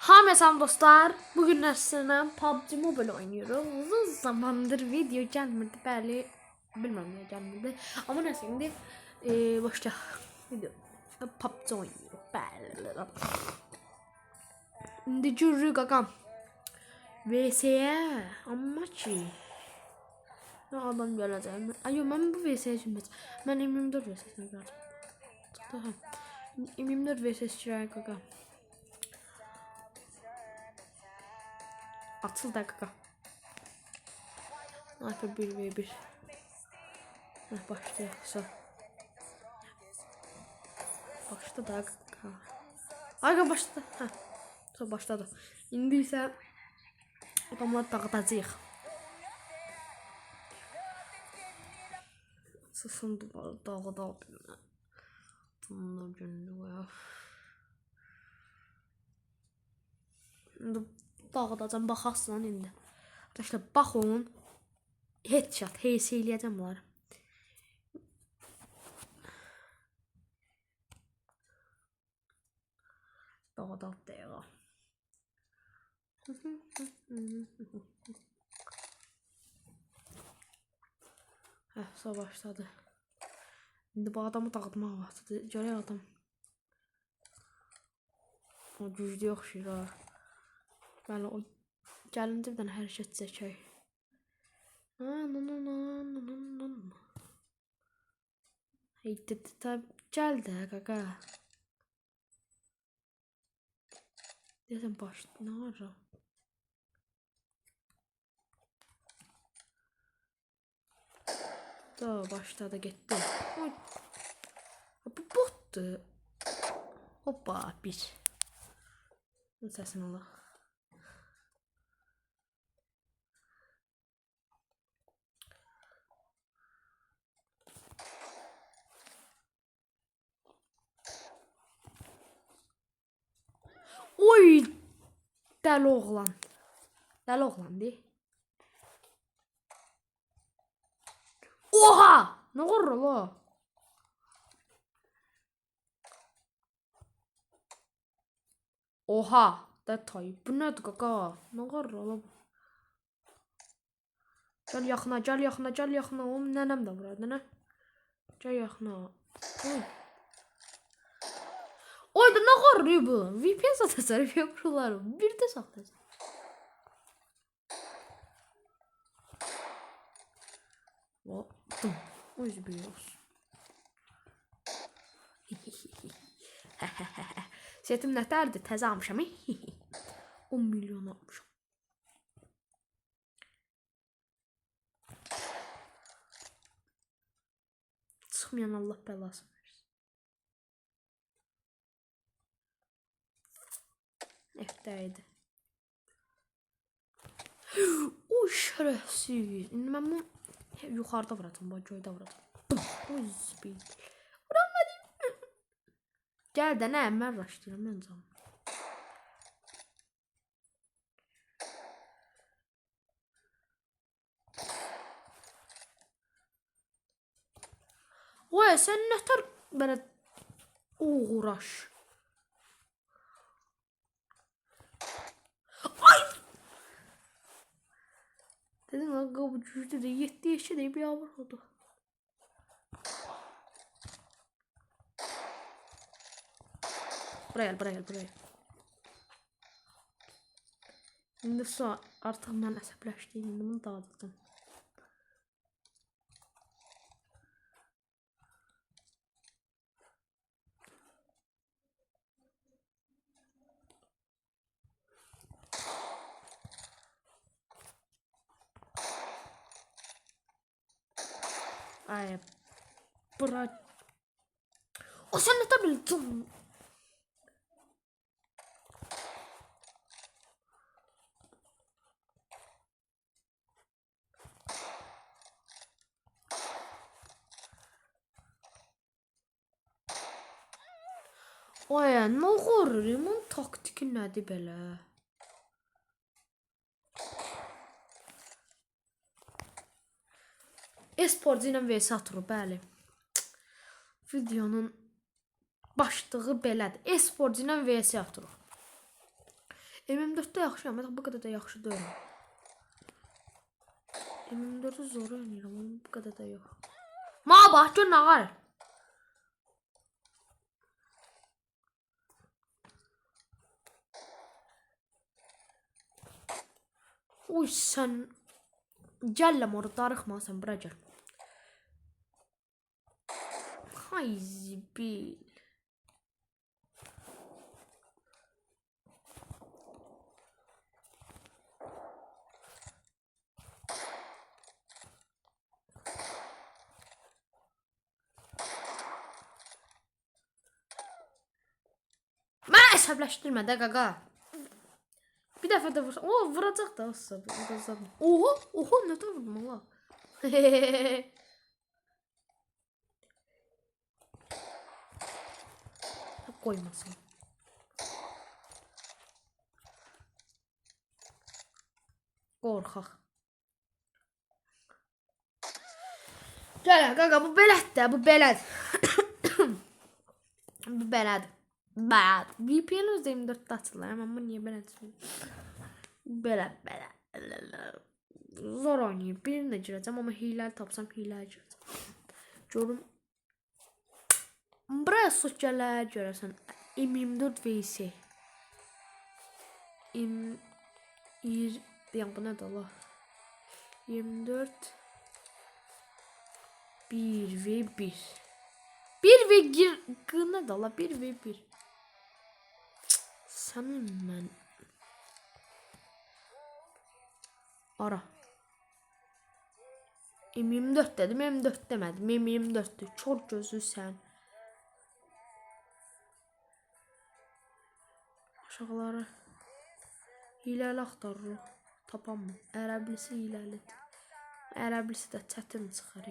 Hamı selam dostlar. Bugün sizlerle PUBG Mobile oynuyoruz. Uzun zamandır video gelmedi. Bəli, bilmem niye gelmedi. Ama neyse şimdi başla video. PUBG oynuyoruz. Bəli. Şimdi görürük qaqam. VS'ye amma ki. Ne adam gələcək. Ayo mən bu VS'ye bilmez. Mən M24 VS'sine gəldim. Tamam. M24 VS'ye girək qaqam. Atıl dakika. Sniper 1v1. Başlayaqsa. Başladı dakika. Arka başladı. Sonra başladı. İndi isə adamlar dağıdacaq. Sısın duvarı dağıdacaq. Bunlar günlük ya. İndi dağıdacağım, baxasın indi. Arkadaşlar baxın. Headshot, HS eləyəcəm bunları. Dağıdaq deyəqa. Sağ başladı. İndi bu adamı dağıtmaq vaxtıdır. Görək adam. O güclü oxşayır ha. Bəli, o gəlincə bir dənə hərəkət çəkək. Gəl də qaqa. Deyəsən başladı, nə var? Da başladı, getdi. Bu botdur. Hoppa, bir. Səsini alaq. Oy! Dəli oğlan. Dəli oğlan deyil. Oha! Nə qorur la? Oha! Detay. Bu nədir qaqa? Nə qorur la? Gəl yaxına, gəl yaxına, gəl yaxına. Oğlum nənəm də buradı, nə? Gəl yaxına. Oy da nə qorur bu? VPN satacaq, yapırlar. Bir də saxlayacaq. Baktım. O yüzden biliyoruz. Setim nətərdir? Təzə almışam. 10 milyon almışam. Çıxmayan Allah bəlasını versin. Eftəydi. O şərəfsiz. İndi mən bunu yuxarıda vuracam, bax göydə vuracam. Oy speed. Vuramadım. Gəl də nə, mən raşlayıram, mən canım. Oy, sən nətər belə uğraş. Ay! Dedim lan bu cücde de 7 yaşında bir yağmur oldu. Buraya gel. Şimdi sonra artık ben əsəbləşdim, indi bunu dağıtdım. Ay, bırak. O sen ne bildin? Oy, nə qorur? Mon taktiki nədir belə? Esporcu ilə vs atırıq, bəli. Videonun başlığı belədir. Esporcu ilə vs atırıq. MM4'də yaxşıyam, bu qədər də yaxşı deyil. MM4'ü zor oynayıram, ama bu qədər də yox. Ma bax gör nə var. Uy sən gəlləm orada darıxma, sən bura gəl. Hay zibil. Mən əsəbləşdirmə də qaqa. Bir dəfə də vursa, o vuracaq da olsa. Oho, nə də vurdum Allah. Koymasın. Qorxaq. Gəl qaqa, bu belədir, bu belədir. Bu belədir. Bad. VPN özü 24'te açılır ama niye belədir? Belə. Zor oynayıb. Birini də girəcəm, amma hiləli tapsam hiləli girəcəm. Görüm. Buraya sokyalar görəsən. M24 VS. Yani bu nədir Allah? 24 1v1. 1v1 nədir Allah? 1v1. Sənin mən. Ara. M24 dedim, M4 demədim. M24'dür. Çok gözlü sən. Aşağıları hiləli axtarırıq. Tapanmı? Ərəblisi hiləlidir. Ərəblisi də çətin çıxır.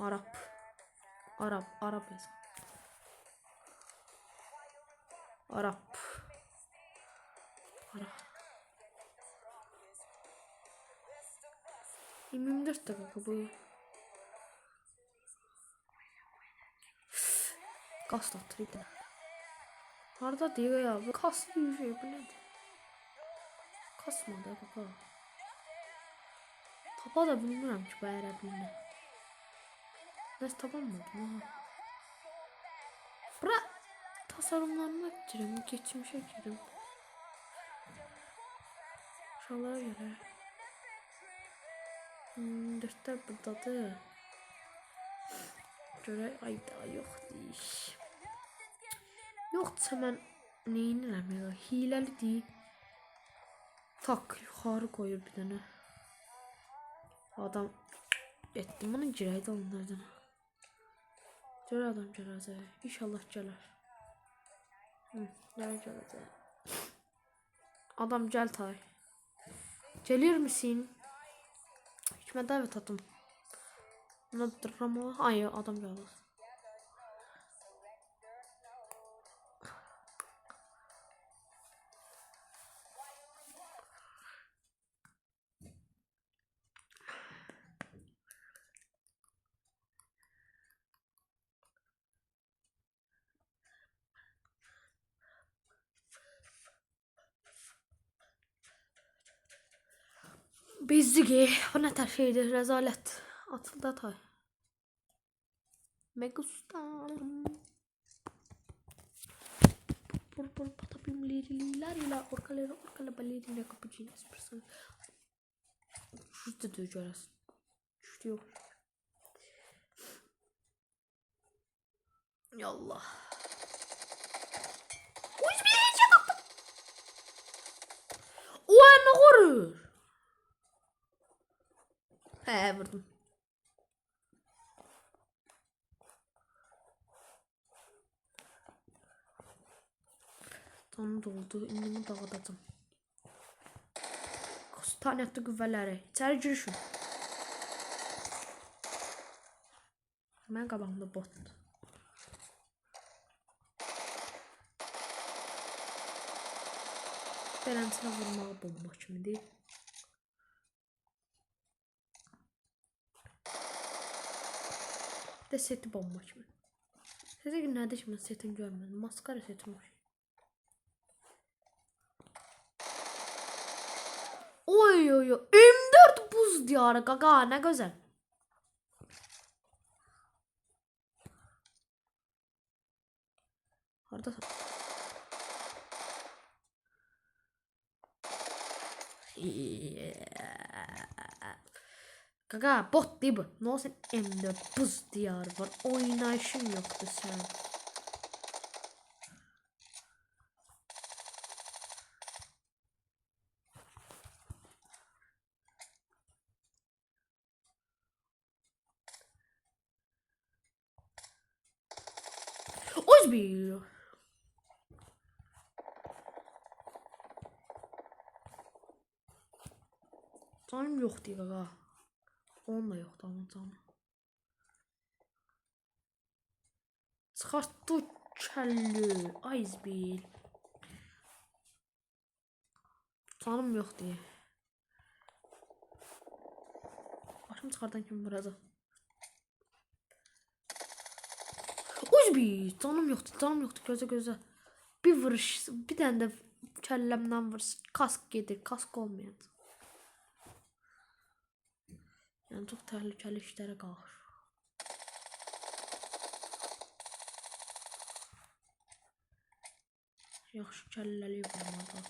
Arap yazın. Arap. M24 də qaqa bu. Qast atırdı. Harada deyir ya, bu kaslı şey bu nədir? Kasmadı qaqa. Tapa da bilmirəm ki bu ərəbini. Nəsə tapamadım ha. Bura tasarımlarına girim, geçmişe girim. Şuralara göre. Dörtler buradadır. Göre ayda yok deyiş. Yoxsa mən neyinirəm ya? Hiləli deyil. Tak yuxarı koyur bir dənə. Adam etdim bunu girəydi onlardan. Gör adam gələcək. İnşallah gələr. Gələcək. Adam gəl tay. Gelir misin? Hikmə davet atım. Ona drama. Ay adam gəldi. Bezgi, bu nə tər şeydir, rəzalət. Atıldı tay. Megustan. Por patapim liriler orkala balerina cappuccino espresso. Şurada da görəsən. Şurada yox. Yallah. Uy bir şey yaptım. O ne korur? He vurdum. Tam doldu. İndimi dağıdacağım. Kostaniyatlı güvələri. İçəri girişin. Mən qabağımda botdur. Beləncə vurmağı bomba kimidir. De seti bomba kimi. Sizə ki nədir ki mən setini görmədim. Maskara setim var. Oy oy oy. M4 buz diyarı gaga ne güzel. Orada. Gaga bot değil bu. Ne olsun M4 buz diyarı var. Oynayışın yoktu sen. Ozbi. Canım yok diye gaga. Onunla yoktu ama canım. Çıxartdı kəlli. Ayzbil. Canım yok diye. Başım çıxardan kimi vuracaq. Uzbi. Canım yoktu. Canım yoktu. Gözə gözə. Bir vuruş. Bir tane de kəlləmdən vurur. Kask gedir. Kask olmayacaq. Yani çok tehlikeli işlere qalır. Yaxşı kəlləli vurmadı.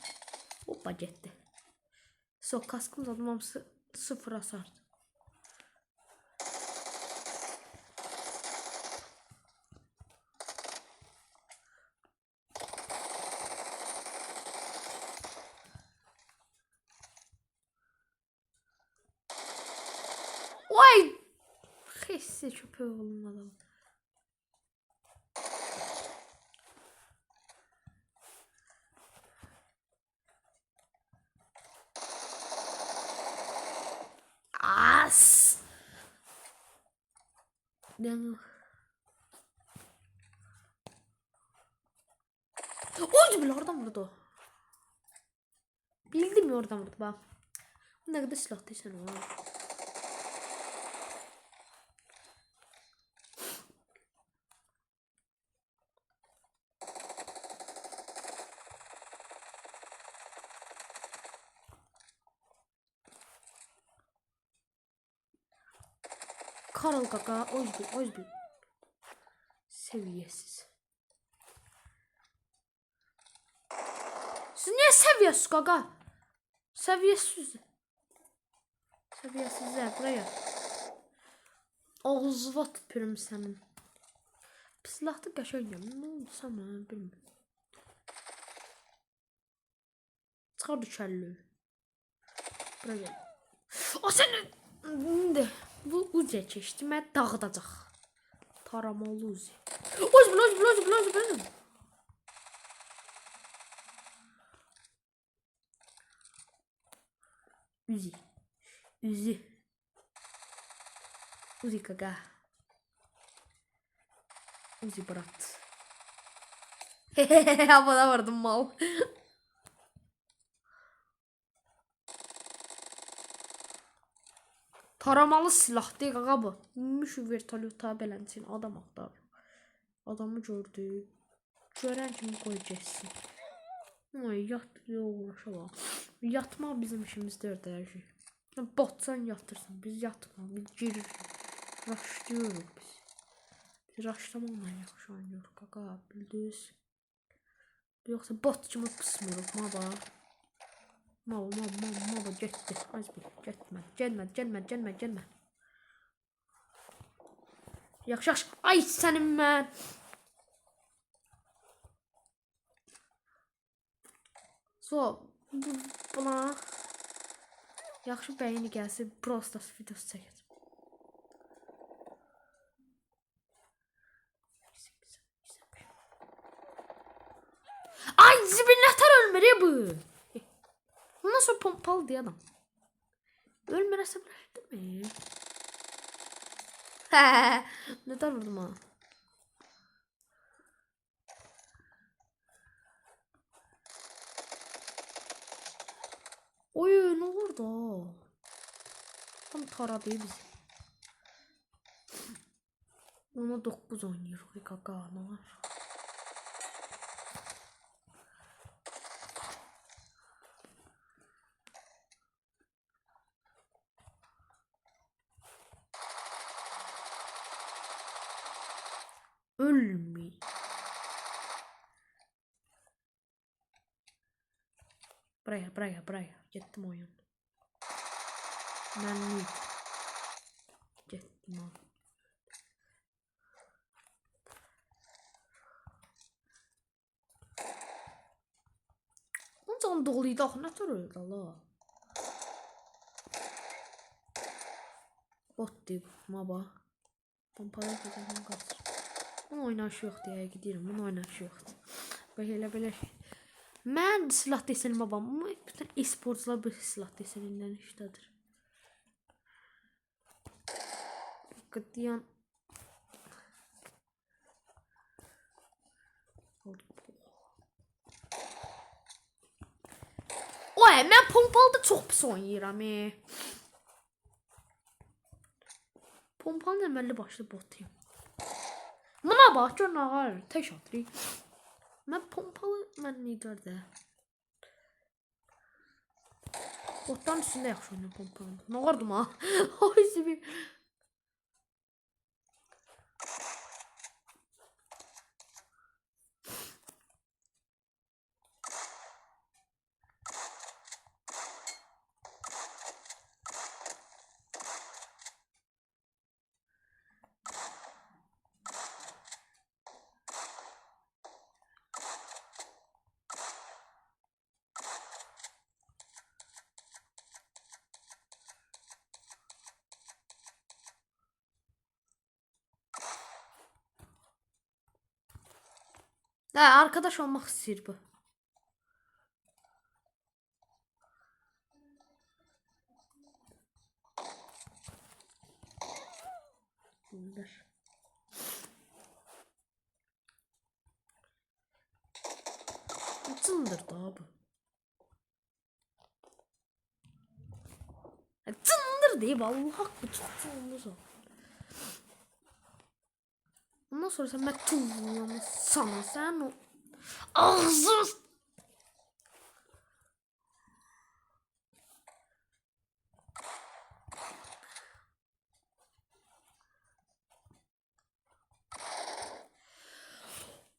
Hoppa getdi. So kaskım zaten hamısı 0 hasardı. Vay! Hissi çöpü oğlum adam. As! Yani... Oydu bile oradan vurdu. Bildim ya oradan vurdu bak. Ne kadar silah desen o. Karol kaka Ozbi. Seviyesiz. Siz niye seviyesiz kaka? Seviyesiz. Seviyesizler buraya. Ağzıva tüpürüm senin. Pislahdı qəşəngəm. Ne oldu sana bilmiyorum. Çıxardı kəlli. Buraya. O seni. İndi. Bu uziyə keçdi. Mən dağıdacaq. Taramalı uzi. Ozbil. Uzi kaka. Uzi brat. Havada vardım mal. Taramalı silah değil kaka bu. Şu vertolyota beləncin adam axtar. Adamı gördü. Görən kimi qoyacaksın. Ay yatmaya uğraşamam. Yatma bizim işimizdir de her şey. Botsan yatırsın. Biz yatma. Biz giririk. Raşlıyoruz biz. Biz raşlamamla yaxşı oynayırıq kaka. Bildiniz. Yoksa bot kimi pısmırıq. Mava getdi. Azbi getmə. Yaxşı. Ay sənin mən. So buna yaxşı bəyini gəlsin. Prosta videosu çəkəcəm. Ay zibilnətər ölmür bu. Ondan sonra pompalı diye adam. Ölmürəsə bilərdi mi? Neden vurdum ha? Oy ne oldu? Tam taradı bizi. Ona 9 oynuyor. Kaka ne var? Ölmey. Buraya. Gittim oyun. Ben gittim abi. Ondan doluydu axı, nə tür öldü Allah. Bot deyib, maba. Pompalar gözəlim qaçır. Bunun oynaşı yoxdur ya, gidiyorum. Bunun oynaşı yoxdur. Belə. Mən silah desenim babam, bütün e-sporcular bir silah desenindən işlədir. Qıdiyan. Oy, mən pompalıda çox pis oynayıram. Pompalı əməlli başlı botuyum. Buna bax, gör nə var, tək atırıq. Mən pompalı, mən liderdə. Botdan üstündə yaxşı oynayım pompalı. Nə vardım ha? Ay, zibil. Arkadaş olmaq istəyir bu. Cındır da bu. Cındır deyib Allah haqqı çox cındır o. Ondan sonra sen ben tuğlamı sana sen o ağzını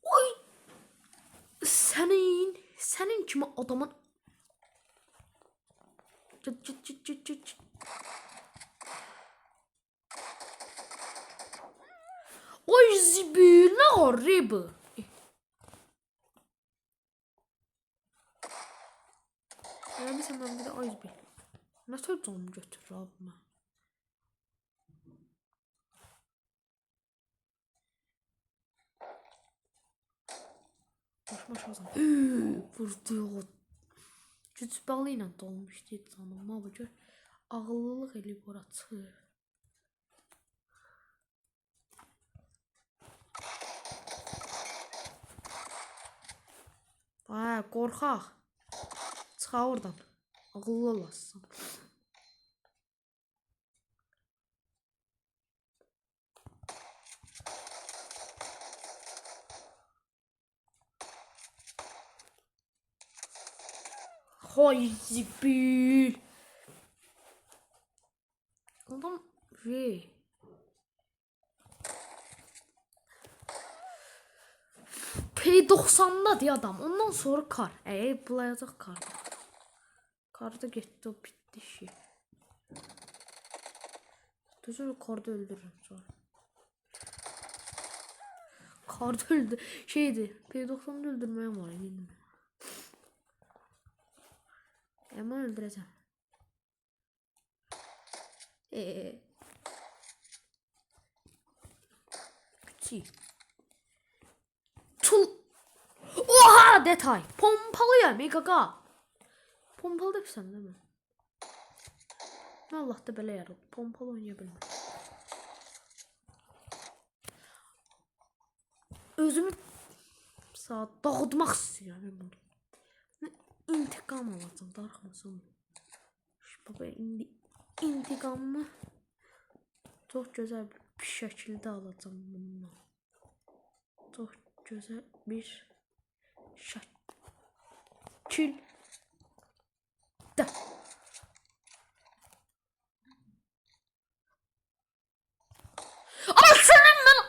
oy senin kimi adamın çıt. Oy zibil ne horrible. Ya bir zaman bir de oy zibil. Nasıl canım götürür abime. Başma o zaman. Vurdu. Güc balıyla dolmuş deyil canım. Ama gör ağıllılıq eləyib ora çıxır. Vay qorxaq. Çıxa oradan. Ağıllı olasın. Hay zibil. Adam P90'da diye adam. Ondan sonra kar. Bulayacaq karda. Karda getdi o bitdi işi. Düzü karda öldürürüm sonra. Karda öldü. Şeydi. P90'da öldürmeye var elim. Ama öldüreceğim. Küçük. Oha detay. Pompalı ya megaga. Pompalı da sen değil mi? Allah da belə yaradı. Pompalı oynayabilmem. Özümü saat dağıtmaq istəyirəm bunu. İntikam alacağım darxmasın. Baba indi intikamımı çox gözəl bir şəkildə alacağım bundan. Çox gözəl bir şəkildə. Ay senin ben.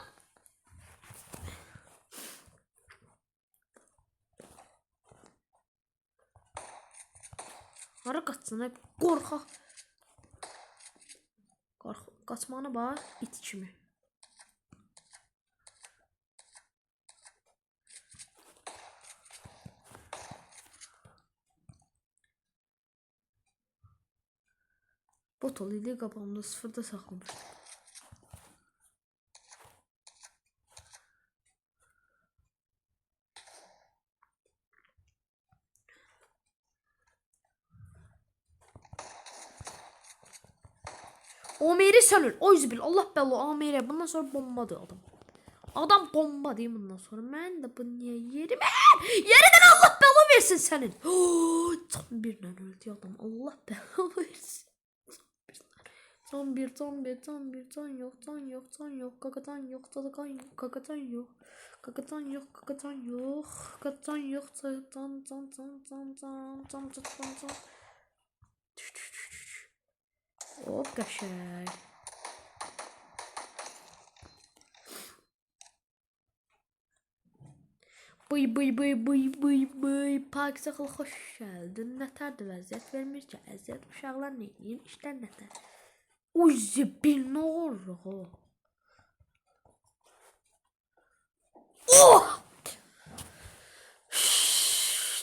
Hara qaçsın? Hep qorxaq. Qaçmanı bax it kimi. Bot olaydı qabağımda sıfırda saxlamışdım. Amer'i sönür. O yüzden Allah bello Amer'e bundan sonra bombadır adam. Adam bomba değil bundan sonra. Ben de bu niye yerime yeriden Allah bello versin senin. Tam birden öldü adam. Allah bello versin. Tam bir can yok kakatan yok tadakan yok kakatan yok kakatan yok kakatan yok kakatan yok can hop kaşay bıy Pak sakıl hoş geldin neterdi vəziyyət vermir ki əziyyət uşaqlar neyin işlər nətər uy zibil ne olur o oh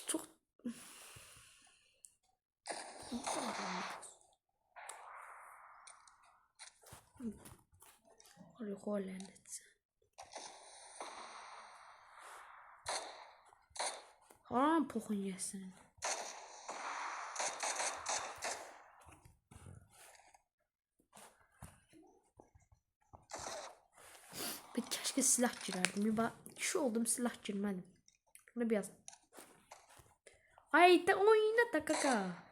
çok lanet haram pokun yesin bir keşke silah girerdim bir kişi oldum silah girmedim ne biraz ay da oyna da kaka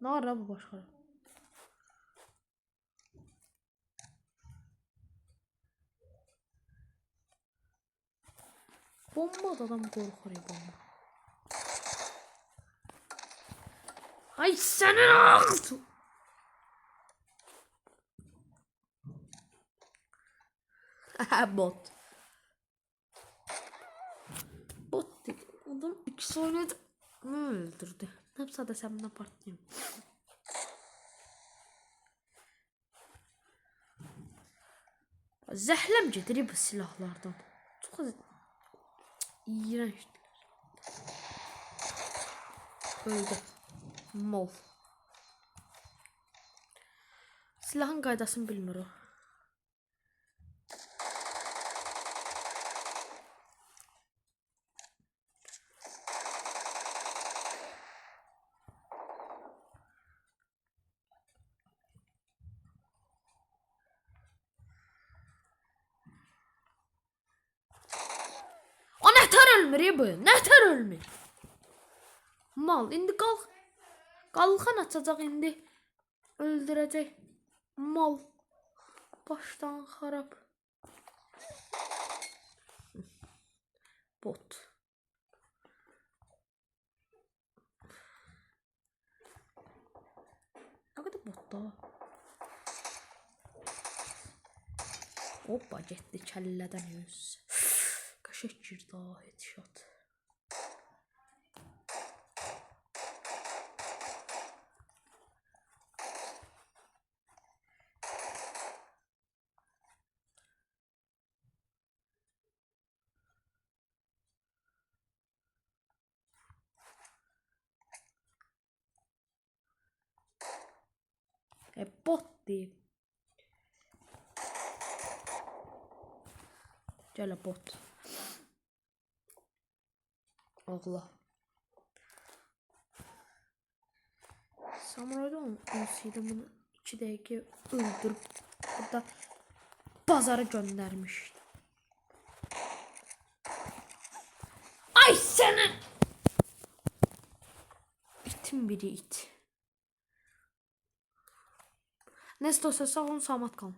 ne ara bu başka bomba da adam korkur ya bomba ay senin ağzı bot bot dedi adam ikisi oynadı ne öldürdü ne yapsa da sen buna partlayayım zehlem gelir bu silahlardan çok iğrençler öldü mol silahın qaydasını bilmir o ölmür bu. Nətər ölmür? Mal indi qalx. Qalxan açacaq indi. Öldürəcək. Mal. Başdan xarab. Bot. Ne kadar bot da? Hoppa getdi kəllədən yüz. Qaşıq girdi headshot. Bot deyib. Gələ bot. Ağla. Samurayda olsaydı bunu 2 dəqiqə öldürüb burada bazara göndərmişdi. Ay səni! İtin biri it. Neyse dostlar sağ olun, salamat kalın.